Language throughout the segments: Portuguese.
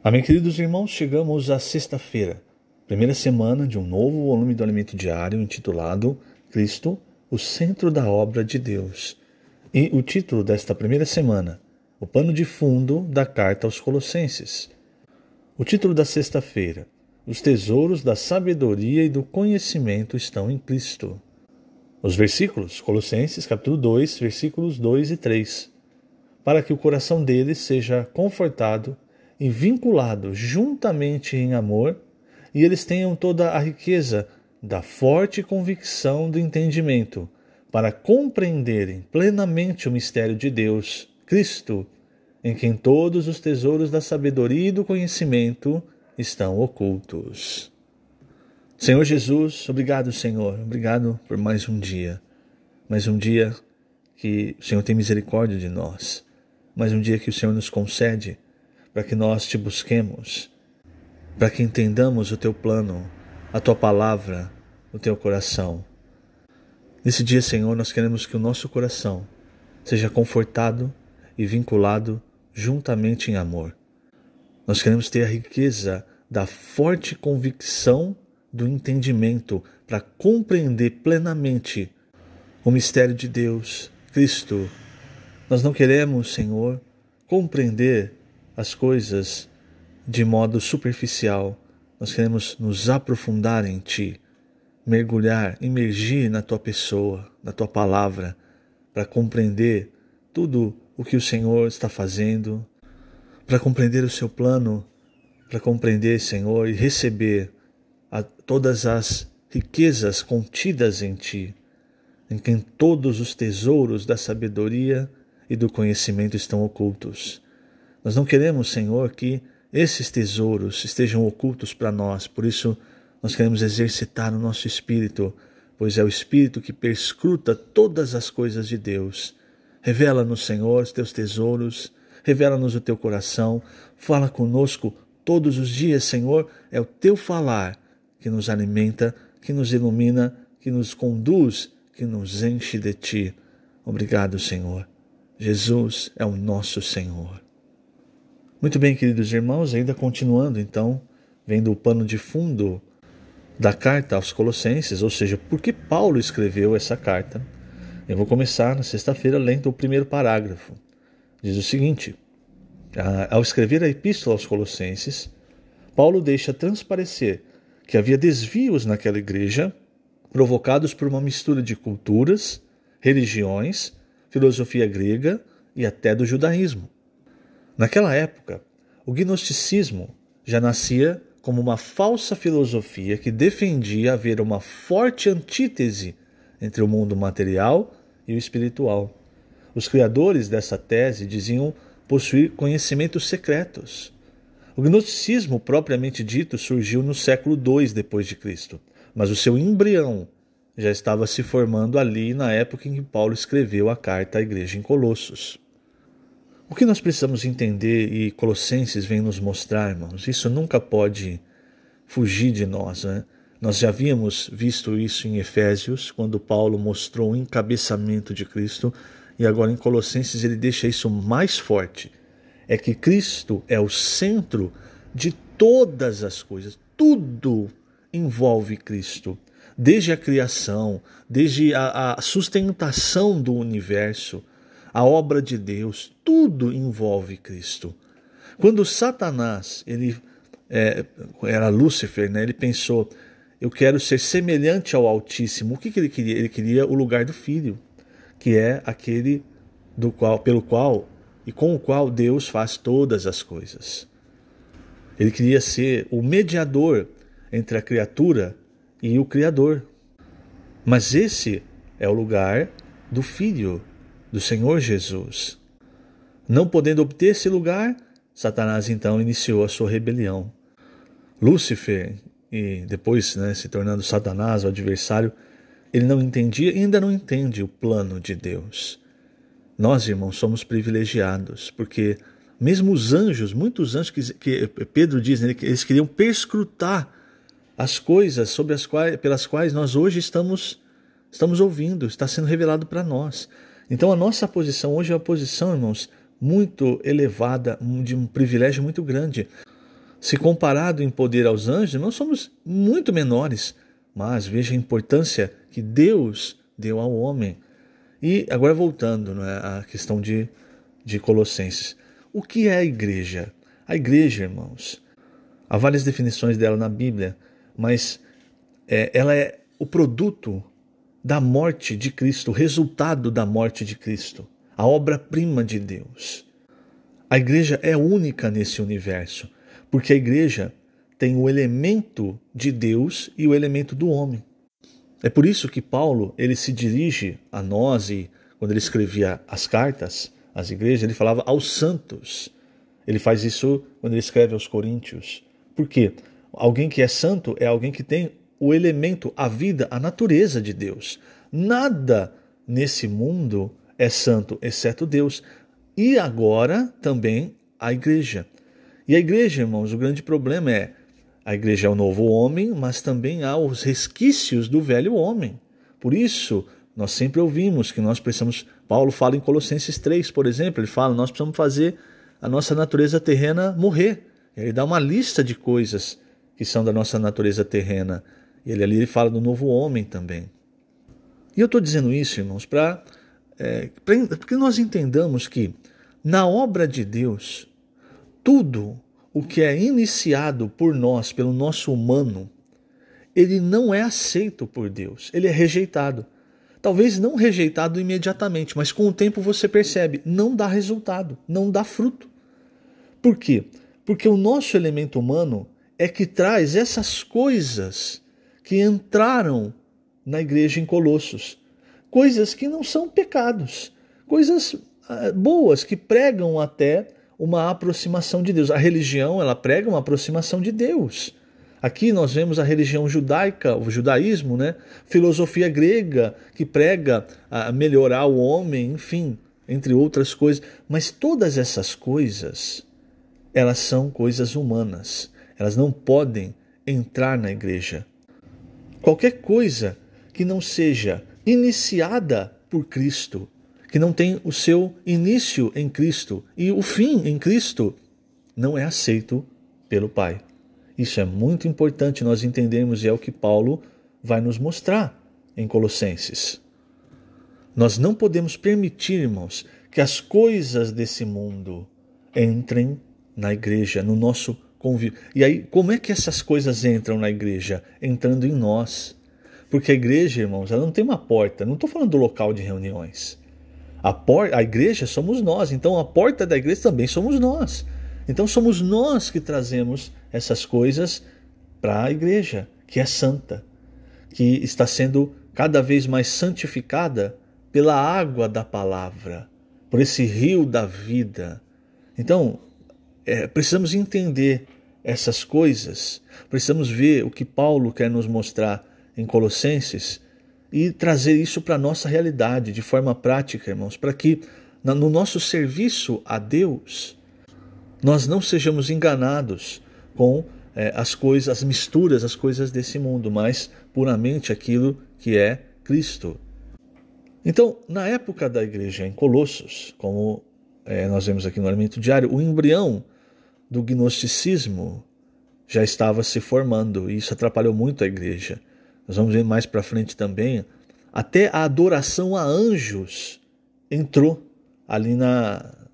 Amém, queridos irmãos, chegamos à sexta-feira, primeira semana de um novo volume do Alimento Diário intitulado Cristo, o Centro da Obra de Deus. E o título desta primeira semana, o pano de fundo da carta aos Colossenses. O título da sexta-feira, os tesouros da sabedoria e do conhecimento estão em Cristo. Os versículos, Colossenses capítulo 2, versículos 2 e 3. Para que o coração deles seja confortado e vinculado juntamente em amor, e eles tenham toda a riqueza da forte convicção do entendimento, para compreenderem plenamente o mistério de Deus, Cristo, em quem todos os tesouros da sabedoria e do conhecimento estão ocultos. Senhor Jesus, obrigado, Senhor, obrigado por mais um dia que o Senhor tem misericórdia de nós, mais um dia que o Senhor nos concede para que nós te busquemos, para que entendamos o teu plano, a tua palavra, o teu coração. Nesse dia, Senhor, nós queremos que o nosso coração seja confortado e vinculado juntamente em amor. Nós queremos ter a riqueza da forte convicção do entendimento para compreender plenamente o mistério de Deus, Cristo. Nós não queremos, Senhor, compreender as coisas de modo superficial. Nós queremos nos aprofundar em Ti, mergulhar, imergir na Tua pessoa, na Tua palavra, para compreender tudo o que o Senhor está fazendo, para compreender o Seu plano, para compreender, Senhor, e receber todas as riquezas contidas em Ti, em quem todos os tesouros da sabedoria e do conhecimento estão ocultos. Nós não queremos, Senhor, que esses tesouros estejam ocultos para nós, por isso nós queremos exercitar o nosso espírito, pois é o Espírito que perscruta todas as coisas de Deus. Revela-nos, Senhor, os teus tesouros, revela-nos o teu coração, fala conosco todos os dias, Senhor, é o teu falar que nos alimenta, que nos ilumina, que nos conduz, que nos enche de Ti. Obrigado, Senhor. Jesus é o nosso Senhor. Muito bem, queridos irmãos, ainda continuando então, vendo o pano de fundo da carta aos Colossenses, ou seja, por que Paulo escreveu essa carta. Eu vou começar na sexta-feira lendo o primeiro parágrafo. Diz o seguinte: ao escrever a epístola aos Colossenses, Paulo deixa transparecer que havia desvios naquela igreja, provocados por uma mistura de culturas, religiões, filosofia grega e até do judaísmo. Naquela época, o gnosticismo já nascia como uma falsa filosofia que defendia haver uma forte antítese entre o mundo material e o espiritual. Os criadores dessa tese diziam possuir conhecimentos secretos. O gnosticismo propriamente dito surgiu no século II depois de Cristo, mas o seu embrião já estava se formando ali na época em que Paulo escreveu a carta à igreja em Colossos. O que nós precisamos entender, e Colossenses vem nos mostrar, irmãos, isso nunca pode fugir de nós, né? Nós já havíamos visto isso em Efésios, quando Paulo mostrou o encabeçamento de Cristo, e agora em Colossenses ele deixa isso mais forte. É que Cristo é o centro de todas as coisas, tudo envolve Cristo. Desde a criação, desde a sustentação do universo, a obra de Deus, tudo envolve Cristo. Quando Satanás, era Lúcifer, né, ele pensou, eu quero ser semelhante ao Altíssimo. O que ele queria? Ele queria o lugar do Filho, que é aquele pelo qual e com o qual Deus faz todas as coisas. Ele queria ser o mediador entre a criatura e o Criador. Mas esse é o lugar do Filho, do Senhor Jesus. Não podendo obter esse lugar, Satanás então iniciou a sua rebelião. Lúcifer, e depois se tornando Satanás, o adversário, ele não entendia e ainda não entende o plano de Deus. Nós, irmãos, somos privilegiados, porque mesmo os anjos, muitos anjos que Pedro diz, que eles queriam perscrutar as coisas pelas quais nós hoje estamos ouvindo, está sendo revelado para nós. Então a nossa posição hoje é uma posição, irmãos, muito elevada, de um privilégio muito grande. Se comparado em poder aos anjos, nós somos muito menores. Mas veja a importância que Deus deu ao homem. E agora voltando, né, à questão de Colossenses. O que é a igreja? A igreja, irmãos, há várias definições dela na Bíblia, mas ela é o produto da morte de Cristo, o resultado da morte de Cristo, a obra-prima de Deus. A igreja é única nesse universo, porque a igreja tem o elemento de Deus e o elemento do homem. É por isso que Paulo ele se dirige a nós e quando ele escrevia as cartas às igrejas, ele falava aos santos. Ele faz isso quando ele escreve aos Coríntios. Por quê? Alguém que é santo é alguém que tem o elemento, a vida, a natureza de Deus. Nada nesse mundo é santo, exceto Deus. E agora também a igreja. E a igreja, irmãos, o grande problema é a igreja é o novo homem, mas também há os resquícios do velho homem. Por isso, nós sempre ouvimos que nós precisamos... Paulo fala em Colossenses 3, por exemplo, ele fala, nós precisamos fazer a nossa natureza terrena morrer. Ele dá uma lista de coisas que são da nossa natureza terrena. E ele fala do novo homem também. E eu estou dizendo isso, irmãos, para que nós entendamos que na obra de Deus, tudo o que é iniciado por nós, pelo nosso humano, ele não é aceito por Deus, ele é rejeitado. Talvez não rejeitado imediatamente, mas com o tempo você percebe, não dá resultado, não dá fruto. Por quê? Porque o nosso elemento humano é que traz essas coisas que entraram na igreja em Colossos. Coisas que não são pecados, coisas boas, que pregam até uma aproximação de Deus. A religião, ela prega uma aproximação de Deus. Aqui nós vemos a religião judaica, o judaísmo, né? Filosofia grega, que prega a melhorar o homem, enfim, entre outras coisas. Mas todas essas coisas, elas são coisas humanas. Elas não podem entrar na igreja. Qualquer coisa que não seja iniciada por Cristo, que não tem o seu início em Cristo e o fim em Cristo, não é aceito pelo Pai. Isso é muito importante nós entendermos e é o que Paulo vai nos mostrar em Colossenses. Nós não podemos permitir, irmãos, que as coisas desse mundo entrem na igreja, no nosso convívio. E aí, como é que essas coisas entram na igreja? Entrando em nós. Porque a igreja, irmãos, ela não tem uma porta. Não estou falando do local de reuniões. A igreja somos nós. Então a porta da igreja também somos nós. Então somos nós que trazemos essas coisas para a igreja, que é santa, que está sendo cada vez mais santificada pela água da palavra, por esse rio da vida. Então, precisamos entender essas coisas, precisamos ver o que Paulo quer nos mostrar em Colossenses e trazer isso para a nossa realidade de forma prática, irmãos, para que no nosso serviço a Deus nós não sejamos enganados com as coisas, as misturas, as coisas desse mundo, mas puramente aquilo que é Cristo. Então, na época da igreja em Colossos, como nós vemos aqui no Alimento Diário, o embrião do gnosticismo já estava se formando e isso atrapalhou muito a igreja. Nós vamos ver mais para frente também, até a adoração a anjos entrou ali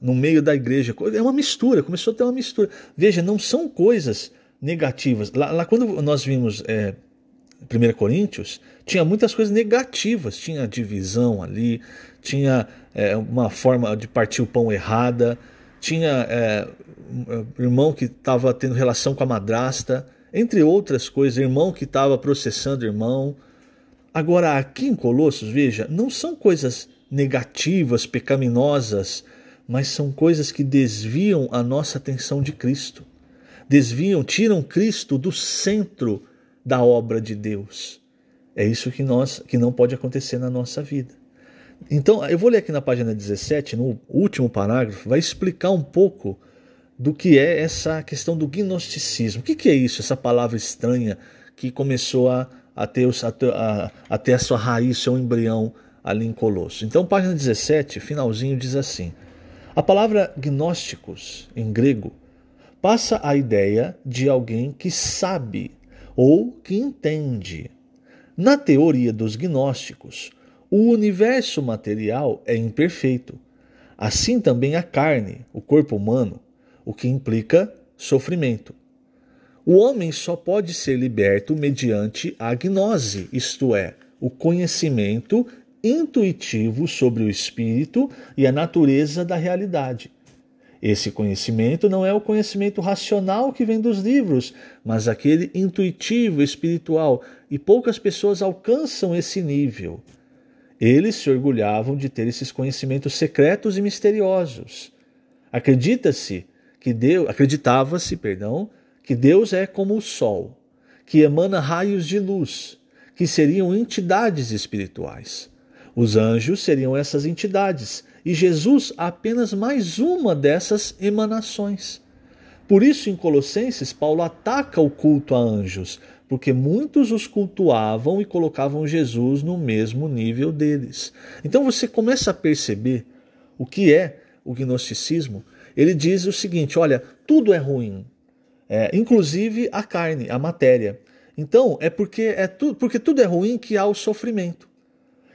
no meio da igreja. É uma mistura, começou a ter uma mistura. Veja, não são coisas negativas. Lá quando nós vimos 1 Coríntios, tinha muitas coisas negativas. Tinha divisão ali, tinha uma forma de partir o pão errada, tinha irmão que estava tendo relação com a madrasta, entre outras coisas, irmão que estava processando irmão. Agora, aqui em Colossos, veja, não são coisas negativas, pecaminosas, mas são coisas que desviam a nossa atenção de Cristo. Tiram Cristo do centro da obra de Deus. É isso que não pode acontecer na nossa vida. Então, eu vou ler aqui na página 17, no último parágrafo, vai explicar um pouco do que é essa questão do gnosticismo. O que é isso, essa palavra estranha que começou a ter a sua raiz, seu embrião ali em Colossos. Então, página 17, finalzinho, diz assim: a palavra gnósticos, em grego, passa a ideia de alguém que sabe ou que entende. Na teoria dos gnósticos, o universo material é imperfeito. Assim também a carne, o corpo humano, o que implica sofrimento. O homem só pode ser liberto mediante a gnose, isto é, o conhecimento intuitivo sobre o espírito e a natureza da realidade. Esse conhecimento não é o conhecimento racional que vem dos livros, mas aquele intuitivo, espiritual, e poucas pessoas alcançam esse nível. Eles se orgulhavam de ter esses conhecimentos secretos e misteriosos. Acreditava-se, que Deus é como o sol, que emana raios de luz, que seriam entidades espirituais. Os anjos seriam essas entidades, e Jesus apenas mais uma dessas emanações. Por isso, em Colossenses, Paulo ataca o culto a anjos, porque muitos os cultuavam e colocavam Jesus no mesmo nível deles. Então você começa a perceber o que é o gnosticismo. Ele diz o seguinte: olha, tudo é ruim, inclusive a carne, a matéria. Então porque tudo é ruim que há o sofrimento.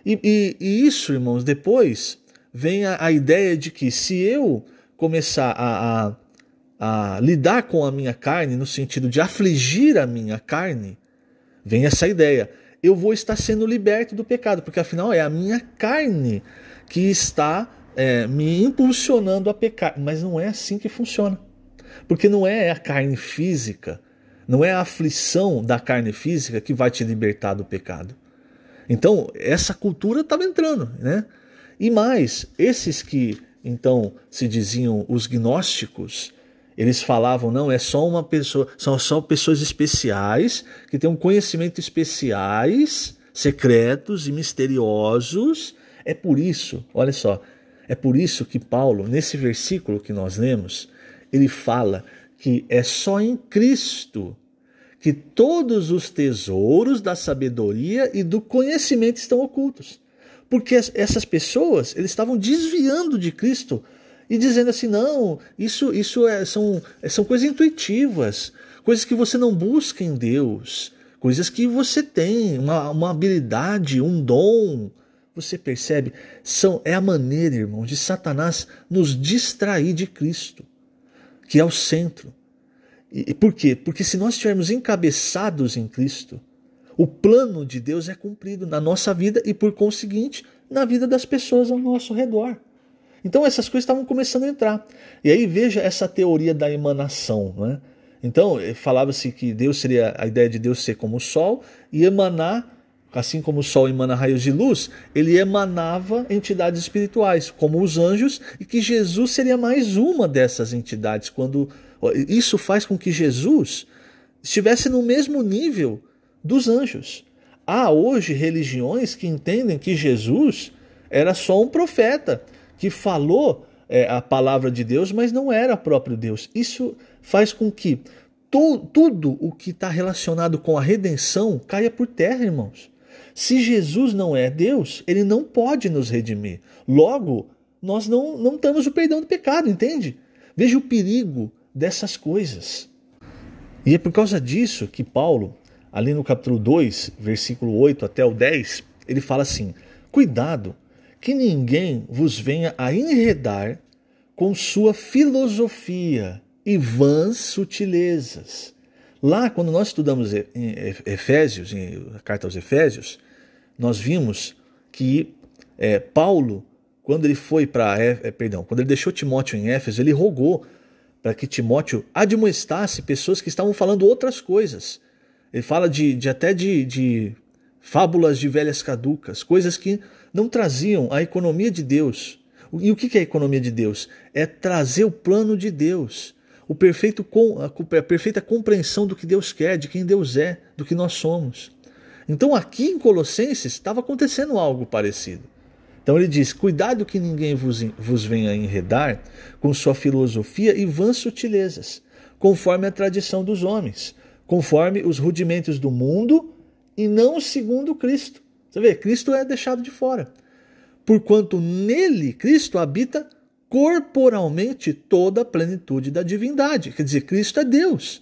E isso, irmãos, depois vem a ideia de que se eu começar a lidar com a minha carne, no sentido de afligir a minha carne, vem essa ideia: eu vou estar sendo liberto do pecado, porque afinal é a minha carne que está me impulsionando a pecar. Mas não é assim que funciona, porque não é a carne física, não é a aflição da carne física que vai te libertar do pecado. Então essa cultura estava entrando, né? E mais, esses que então se diziam os gnósticos, eles falavam: não, é só uma pessoa, são só pessoas especiais que têm um conhecimento especiais, secretos e misteriosos. É por isso, olha só, é por isso que Paulo, nesse versículo que nós lemos, ele fala que é só em Cristo que todos os tesouros da sabedoria e do conhecimento estão ocultos. Porque essas pessoas, eles estavam desviando de Cristo e dizendo assim: não, são coisas intuitivas, coisas que você não busca em Deus, coisas que você tem, uma habilidade, um dom. Você percebe? É a maneira, irmão, de Satanás nos distrair de Cristo, que é o centro. E por quê? Porque se nós estivermos encabeçados em Cristo, o plano de Deus é cumprido na nossa vida e, por conseguinte, na vida das pessoas ao nosso redor. Então essas coisas estavam começando a entrar. E aí veja essa teoria da emanação, né? Então falava-se que Deus seria, a ideia de Deus ser como o sol e emanar, assim como o sol emana raios de luz, ele emanava entidades espirituais, como os anjos, e que Jesus seria mais uma dessas entidades. Isso faz com que Jesus estivesse no mesmo nível dos anjos. Há hoje religiões que entendem que Jesus era só um profeta que falou a palavra de Deus, mas não era próprio Deus. Isso faz com que tudo o que está relacionado com a redenção caia por terra, irmãos. Se Jesus não é Deus, ele não pode nos redimir. Logo, nós não temos o perdão do pecado, entende? Veja o perigo dessas coisas. E é por causa disso que Paulo, ali no capítulo 2, versículo 8 até o 10, ele fala assim: cuidado, que ninguém vos venha a enredar com sua filosofia e vãs sutilezas. Lá, quando nós estudamos em Efésios, em a carta aos Efésios, nós vimos que Paulo, quando ele quando ele deixou Timóteo em Éfeso, ele rogou para que Timóteo admoestasse pessoas que estavam falando outras coisas. Ele fala até de fábulas de velhas caducas, coisas que não traziam a economia de Deus. E o que é a economia de Deus? É trazer o plano de Deus, a perfeita compreensão do que Deus quer, de quem Deus é, do que nós somos. Então aqui em Colossenses estava acontecendo algo parecido. Então ele diz: cuidado que ninguém vos venha enredar com sua filosofia e vãs sutilezas, conforme a tradição dos homens, conforme os rudimentos do mundo e não segundo Cristo. Você vê, Cristo é deixado de fora. Porquanto nele, Cristo habita corporalmente toda a plenitude da divindade. Quer dizer, Cristo é Deus.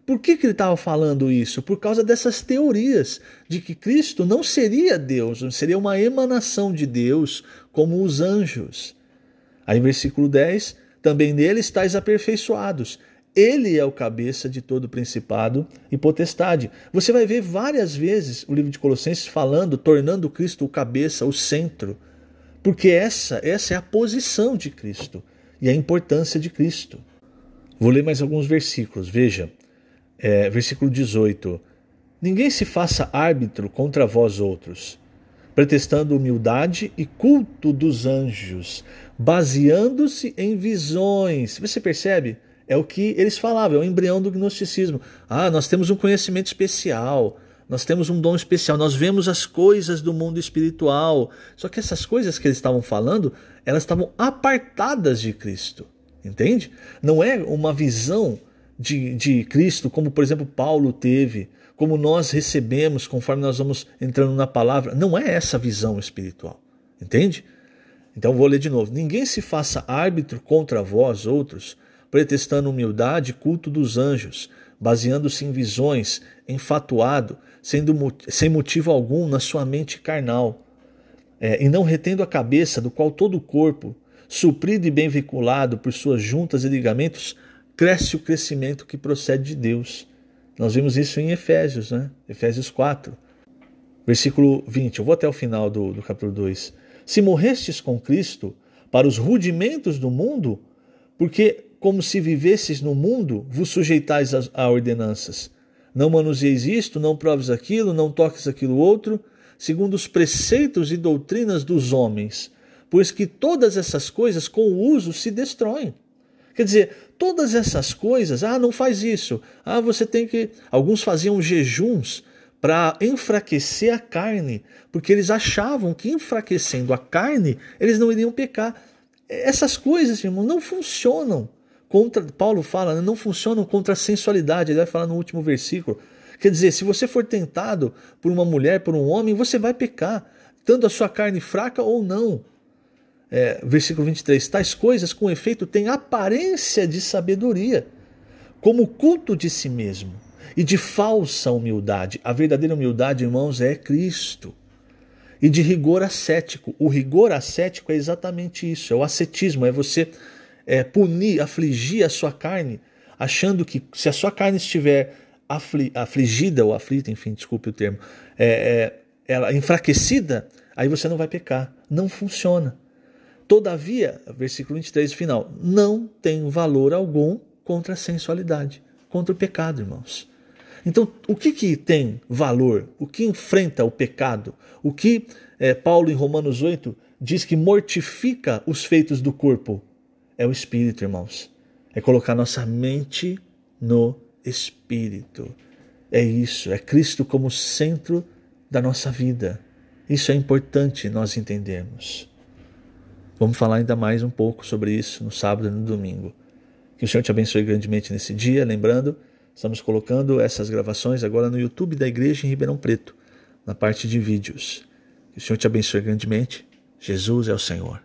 Por que ele estava falando isso? Por causa dessas teorias de que Cristo não seria Deus, não seria uma emanação de Deus como os anjos. Aí versículo 10, também nele estáis aperfeiçoados. Ele é o cabeça de todo principado e potestade. Você vai ver várias vezes o livro de Colossenses falando, tornando Cristo o cabeça, o centro. Porque essa é a posição de Cristo e a importância de Cristo. Vou ler mais alguns versículos. Veja, versículo 18. Ninguém se faça árbitro contra vós outros, pretextando humildade e culto dos anjos, baseando-se em visões. Você percebe? É o que eles falavam, é o embrião do gnosticismo. Nós temos um conhecimento especial, nós temos um dom especial, nós vemos as coisas do mundo espiritual. Só que essas coisas que eles estavam falando, elas estavam apartadas de Cristo. Entende? Não é uma visão de Cristo, como por exemplo Paulo teve, como nós recebemos conforme nós vamos entrando na palavra. Não é essa visão espiritual. Entende? Então vou ler de novo. Ninguém se faça árbitro contra vós outros, pretextando humildade e culto dos anjos, baseando-se em visões, enfatuado, sem motivo algum na sua mente carnal, e não retendo a cabeça, do qual todo o corpo, suprido e bem vinculado por suas juntas e ligamentos, cresce o crescimento que procede de Deus. Nós vimos isso em Efésios, né? Efésios 4, versículo 20. Eu vou até o final do capítulo 2. Se morrestes com Cristo para os rudimentos do mundo, porque como se vivesses no mundo, vos sujeitais a ordenanças. Não manuseis isto, não proves aquilo, não toques aquilo outro, segundo os preceitos e doutrinas dos homens, pois que todas essas coisas com o uso se destroem. Quer dizer, todas essas coisas, não faz isso, você tem que... Alguns faziam jejuns para enfraquecer a carne, porque eles achavam que enfraquecendo a carne, eles não iriam pecar. Essas coisas, irmão, não funcionam. Paulo fala, não funcionam contra a sensualidade. Ele vai falar no último versículo. Quer dizer, se você for tentado por uma mulher, por um homem, você vai pecar, tanto a sua carne fraca ou não. Versículo 23. Tais coisas, com efeito, têm aparência de sabedoria, como o culto de si mesmo, e de falsa humildade. A verdadeira humildade, irmãos, é Cristo. E de rigor ascético. O rigor ascético é exatamente isso, é o ascetismo, é você punir, afligir a sua carne, achando que se a sua carne estiver afligida ou aflita, enfim, desculpe o termo, ela enfraquecida, aí você não vai pecar. Não funciona. Todavia, versículo 23 final, não tem valor algum contra a sensualidade, contra o pecado, irmãos. Então, o que tem valor? O que enfrenta o pecado? O que Paulo em Romanos 8 diz que mortifica os feitos do corpo? É o Espírito, irmãos. É colocar nossa mente no Espírito. É isso, é Cristo como centro da nossa vida. Isso é importante nós entendermos. Vamos falar ainda mais um pouco sobre isso no sábado e no domingo. Que o Senhor te abençoe grandemente nesse dia. Lembrando, estamos colocando essas gravações agora no YouTube da Igreja em Ribeirão Preto, na parte de vídeos. Que o Senhor te abençoe grandemente. Jesus é o Senhor.